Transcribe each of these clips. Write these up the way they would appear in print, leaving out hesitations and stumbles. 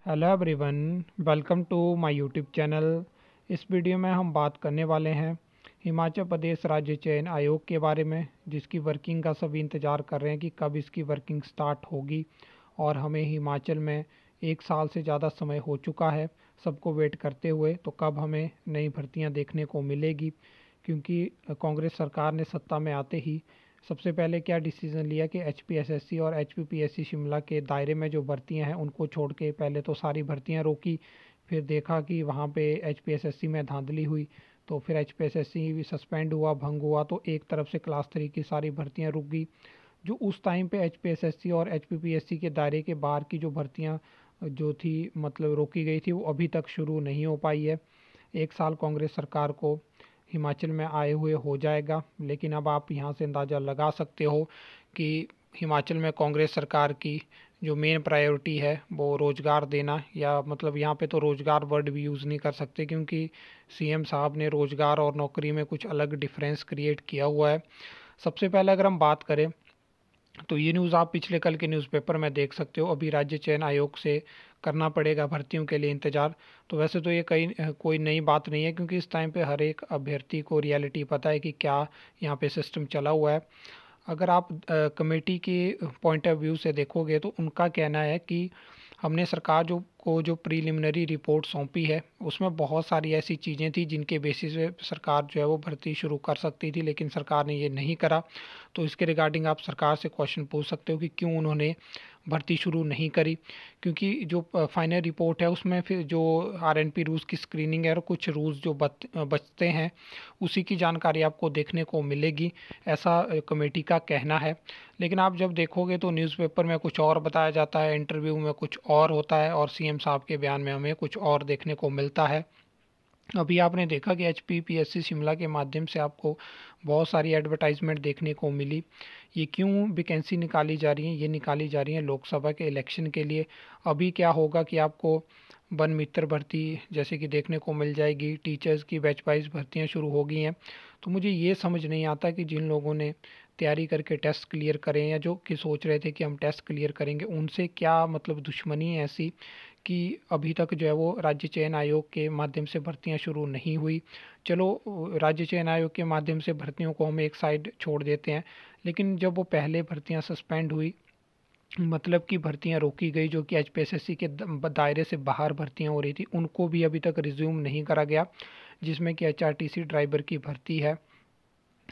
Hello everyone, welcome to my YouTube channel. इस video में हम बात करने वाले हैं हिमाचल प्रदेश राज्य चयन आयोग के बारे में, जिसकी वर्किंग का सभी इंतज़ार कर रहे हैं कि कब इसकी वर्किंग स्टार्ट होगी। और हमें हिमाचल में 1 साल से ज़्यादा समय हो चुका है सबको वेट करते हुए, तो कब हमें नई भर्तियां देखने को मिलेगी। क्योंकि कांग्रेस सरकार ने सत्ता में आते ही सबसे पहले क्या डिसीज़न लिया कि एचपीएसएससी और एचपीपीएससी शिमला के दायरे में जो भर्तियां हैं उनको छोड़ के पहले तो सारी भर्तियां रोकी। फिर देखा कि वहाँ पे एचपीएसएससी में धांधली हुई, तो फिर एचपीएसएससी भी सस्पेंड हुआ, भंग हुआ, तो एक तरफ से क्लास 3 की सारी भर्तियां रुक गई। जो उस टाइम पे एचपीएसएससी और एचपीपीएससी के दायरे के बाहर की जो भर्तियां जो थी मतलब रोकी गई थी, वो अभी तक शुरू नहीं हो पाई है। 1 साल कांग्रेस सरकार को हिमाचल में आए हुए हो जाएगा, लेकिन अब आप यहाँ से अंदाज़ा लगा सकते हो कि हिमाचल में कांग्रेस सरकार की जो मेन प्रायोरिटी है वो रोज़गार देना, या मतलब यहाँ पे तो रोज़गार वर्ड भी यूज़ नहीं कर सकते, क्योंकि सीएम साहब ने रोज़गार और नौकरी में कुछ अलग डिफरेंस क्रिएट किया हुआ है। सबसे पहले अगर हम बात करें तो ये न्यूज़ आप पिछले कल के न्यूज़पेपर में देख सकते हो। अभी राज्य चयन आयोग से करना पड़ेगा भर्तियों के लिए इंतज़ार। तो वैसे तो ये कोई नई बात नहीं है, क्योंकि इस टाइम पे हर एक अभ्यर्थी को रियलिटी पता है कि क्या यहाँ पे सिस्टम चला हुआ है। अगर आप कमेटी के पॉइंट ऑफ व्यू से देखोगे तो उनका कहना है कि हमने सरकार जो प्रीलिमिनरी रिपोर्ट सौंपी है उसमें बहुत सारी ऐसी चीज़ें थी जिनके बेसिस पे सरकार जो है वो भर्ती शुरू कर सकती थी, लेकिन सरकार ने ये नहीं करा। तो इसके रिगार्डिंग आप सरकार से क्वेश्चन पूछ सकते हो कि क्यों उन्होंने भर्ती शुरू नहीं करी। क्योंकि जो फाइनल रिपोर्ट है उसमें फिर जो आरएनपी रूल्स की स्क्रीनिंग है और कुछ रूल्स जो बचते हैं उसी की जानकारी आपको देखने को मिलेगी, ऐसा कमेटी का कहना है। लेकिन आप जब देखोगे तो न्यूज़पेपर में कुछ और बताया जाता है, इंटरव्यू में कुछ और होता है, और सीएम साहब के बयान में हमें कुछ और देखने को मिलता है। अभी आपने देखा कि एचपीपीएससी शिमला के माध्यम से आपको बहुत सारी एडवर्टाइजमेंट देखने को मिली। ये क्यों वैकेंसी निकाली जा रही हैं? ये निकाली जा रही हैं लोकसभा के इलेक्शन के लिए। अभी क्या होगा कि आपको वन मित्र भर्ती जैसे कि देखने को मिल जाएगी, टीचर्स की बैच वाइज भर्तियाँ शुरू हो गई हैं। तो मुझे ये समझ नहीं आता कि जिन लोगों ने तैयारी करके टेस्ट क्लियर करें, या जो कि सोच रहे थे कि हम टेस्ट क्लियर करेंगे, उनसे क्या मतलब दुश्मनी है ऐसी कि अभी तक जो है वो राज्य चयन आयोग के माध्यम से भर्तियां शुरू नहीं हुई। चलो, राज्य चयन आयोग के माध्यम से भर्तियों को हम एक साइड छोड़ देते हैं, लेकिन जब वो पहले भर्तियां सस्पेंड हुई, मतलब कि भर्तियां रोकी गई जो कि एचपीएसएससी के दायरे से बाहर भर्तियां हो रही थी, उनको भी अभी तक रिज्यूम नहीं करा गया, जिसमें कि एचआरटीसी ड्राइवर की भर्ती है।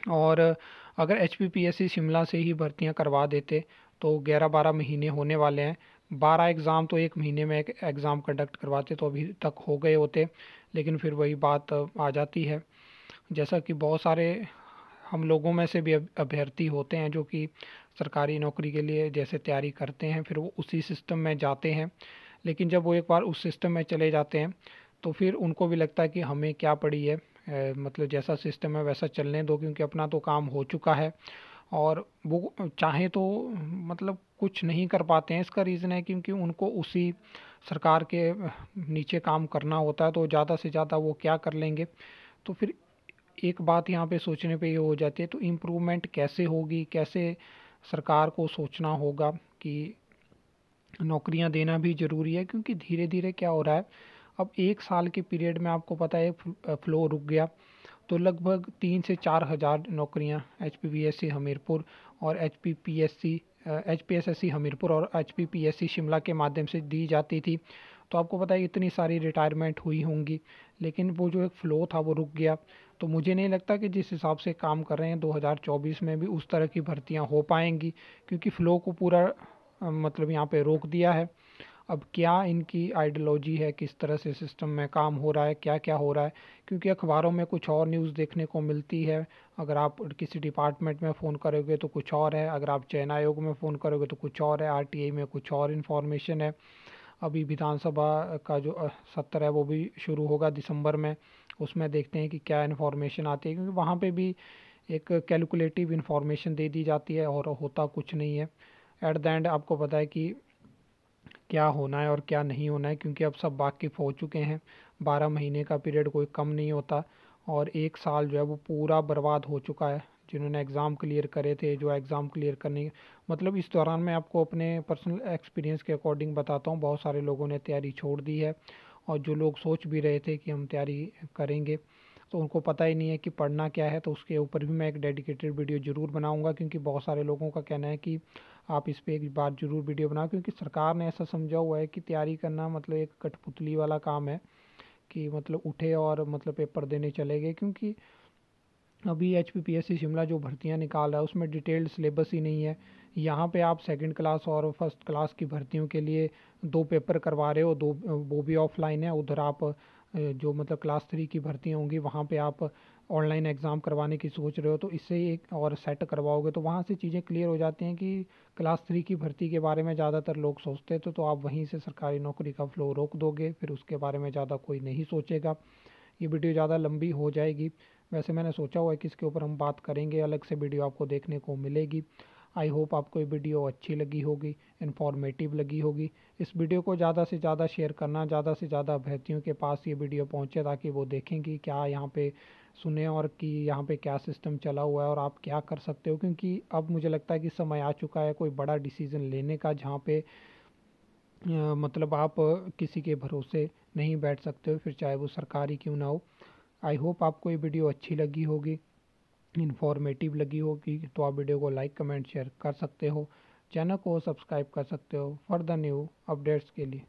और अगर एचपीपीएससी शिमला से ही भर्तियां करवा देते तो 11-12 महीने होने वाले हैं, 12 एग्ज़ाम तो एक महीने में एक एग्ज़ाम कंडक्ट करवाते तो अभी तक हो गए होते। लेकिन फिर वही बात आ जाती है, जैसा कि बहुत सारे हम लोगों में से भी अभ्यर्थी होते हैं जो कि सरकारी नौकरी के लिए जैसे तैयारी करते हैं, फिर वो उसी सिस्टम में जाते हैं। लेकिन जब वो एक बार उस सिस्टम में चले जाते हैं तो फिर उनको भी लगता है कि हमें क्या पड़ी है, मतलब जैसा सिस्टम है वैसा चलने दो, क्योंकि अपना तो काम हो चुका है। और वो चाहें तो मतलब कुछ नहीं कर पाते हैं। इसका रीज़न है क्योंकि उनको उसी सरकार के नीचे काम करना होता है, तो ज़्यादा से ज़्यादा वो क्या कर लेंगे। तो फिर एक बात यहाँ पे सोचने पे ये हो जाती है, तो इम्प्रूवमेंट कैसे होगी, कैसे सरकार को सोचना होगा कि नौकरियां देना भी ज़रूरी है। क्योंकि धीरे धीरे क्या हो रहा है, अब 1 साल के पीरियड में आपको पता है फ्लो रुक गया, तो लगभग 3 से 4 हज़ार नौकरियां एचपीपीएससी हमीरपुर और एचपीएसएससी हमीरपुर और एचपीपीएससी शिमला के माध्यम से दी जाती थी। तो आपको पता है इतनी सारी रिटायरमेंट हुई होंगी, लेकिन वो जो एक फ़्लो था वो रुक गया। तो मुझे नहीं लगता कि जिस हिसाब से काम कर रहे हैं 2024 में भी उस तरह की भर्तियां हो पाएंगी, क्योंकि फ़्लो को पूरा मतलब यहाँ पे रोक दिया है। अब क्या इनकी आइडियोलॉजी है, किस तरह से सिस्टम में काम हो रहा है, क्या क्या हो रहा है, क्योंकि अखबारों में कुछ और न्यूज़ देखने को मिलती है। अगर आप किसी डिपार्टमेंट में फ़ोन करोगे तो कुछ और है, अगर आप चयन आयोग में फ़ोन करोगे तो कुछ और है, आरटीआई में कुछ और इन्फॉर्मेशन है। अभी विधानसभा का जो सत्र है वो भी शुरू होगा दिसंबर में, उसमें देखते हैं कि क्या इन्फॉर्मेशन आती है, क्योंकि वहाँ पे भी एक कैलकुलेटिव इन्फॉर्मेशन दे दी जाती है और होता कुछ नहीं है। एट द एंड आपको पता है कि क्या होना है और क्या नहीं होना है, क्योंकि अब सब वाकिफ़ हो चुके हैं। 12 महीने का पीरियड कोई कम नहीं होता, और 1 साल जो है वो पूरा बर्बाद हो चुका है। जिन्होंने एग्ज़ाम क्लियर करे थे, जो एग्ज़ाम क्लियर करने मतलब इस दौरान मैं आपको अपने पर्सनल एक्सपीरियंस के अकॉर्डिंग बताता हूँ, बहुत सारे लोगों ने तैयारी छोड़ दी है और जो लोग सोच भी रहे थे कि हम तैयारी करेंगे तो उनको पता ही नहीं है कि पढ़ना क्या है। तो उसके ऊपर भी मैं एक डेडिकेटेड वीडियो ज़रूर बनाऊंगा, क्योंकि बहुत सारे लोगों का कहना है कि आप इस पे एक बार ज़रूर वीडियो बनाओ, क्योंकि सरकार ने ऐसा समझा हुआ है कि तैयारी करना मतलब एक कठपुतली वाला काम है, कि मतलब उठे और मतलब पेपर देने चले गए। क्योंकि अभी एचपीपीएससी शिमला जो भर्तियां निकाल रहा है उसमें डिटेल्ड सिलेबस ही नहीं है। यहाँ पे आप सेकंड क्लास और फर्स्ट क्लास की भर्तियों के लिए दो पेपर करवा रहे हो, दो वो भी ऑफलाइन है। उधर आप जो मतलब क्लास 3 की भर्तियाँ होंगी वहाँ पे आप ऑनलाइन एग्ज़ाम करवाने की सोच रहे हो, तो इससे एक और सेट करवाओगे तो वहाँ से चीज़ें क्लियर हो जाती हैं कि क्लास 3 की भर्ती के बारे में ज़्यादातर लोग सोचते थे, तो आप वहीं से सरकारी नौकरी का फ्लो रोक दोगे, फिर उसके बारे में ज़्यादा कोई नहीं सोचेगा। ये वीडियो ज़्यादा लंबी हो जाएगी। वैसे मैंने सोचा हुआ है कि इसके ऊपर हम बात करेंगे, अलग से वीडियो आपको देखने को मिलेगी। आई होप आपको ये वीडियो अच्छी लगी होगी, इन्फॉर्मेटिव लगी होगी। इस वीडियो को ज़्यादा से ज़्यादा शेयर करना, ज़्यादा से ज़्यादा अभ्यर्थियों के पास ये वीडियो पहुँचे, ताकि वो देखें कि क्या यहाँ पे सुने और कि यहाँ पे क्या सिस्टम चला हुआ है और आप क्या कर सकते हो। क्योंकि अब मुझे लगता है कि समय आ चुका है कोई बड़ा डिसीज़न लेने का, जहाँ पे मतलब आप किसी के भरोसे नहीं बैठ सकते हो, फिर चाहे वो सरकारी क्यों ना हो। आई होप आपको ये वीडियो अच्छी लगी होगी, इन्फॉर्मेटिव लगी होगी। तो आप वीडियो को लाइक कमेंट शेयर कर सकते हो, चैनल को सब्सक्राइब कर सकते हो फॉर द न्यू अपडेट्स के लिए।